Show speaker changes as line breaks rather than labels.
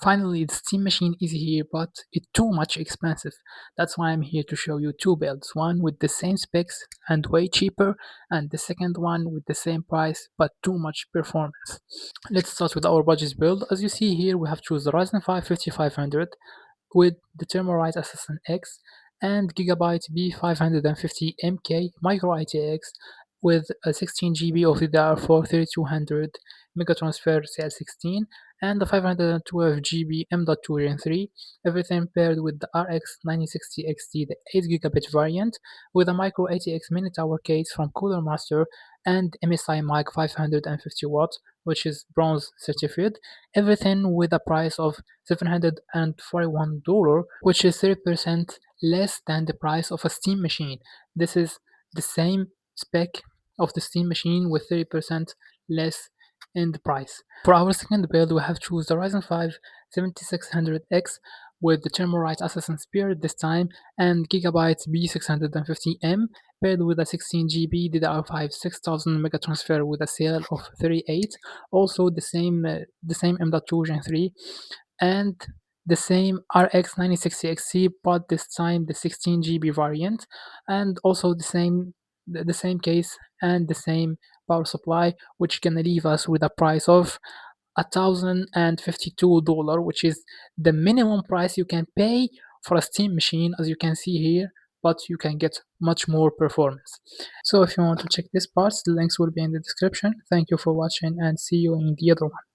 Finally, the Steam machine is here, but it's too much expensive. That's why I'm here to show you two builds, one with the same specs and way cheaper, and the second one with the same price but too much performance. Let's start with our budget build. As you see here, we have chosen the Ryzen 5 5500 with the Thermalright Assassin X and Gigabyte B550MK micro ITX with a 16 GB of DDR4 3200 mega transfer CL16 and the 512 GB M.2 RAM 3, everything paired with the RX 9060 XT, the 8 GB variant, with a micro ATX mini tower case from Cooler Master and MSI mic 550 watts, which is bronze certified, everything with a price of $741, which is 30% less than the price of a Steam machine. This is the same spec of the Steam machine with 30% less in the price. For our second build, we have choose the Ryzen 5 7600X with the Thermalright Assassin Spirit this time and Gigabyte B650M paired with a 16 GB DDR5 6000 mega transfer with a CL of 38, also the same M.2 Gen 3 and the same RX 9060 XC, but this time the 16 GB variant, and also the same case and the same power supply, which can leave us with a price of $1,052, which is the minimum price you can pay for a Steam machine, as you can see here. But you can get much more performance. So if you want to check this parts, the links will be in the description. Thank you for watching and see you in the other one.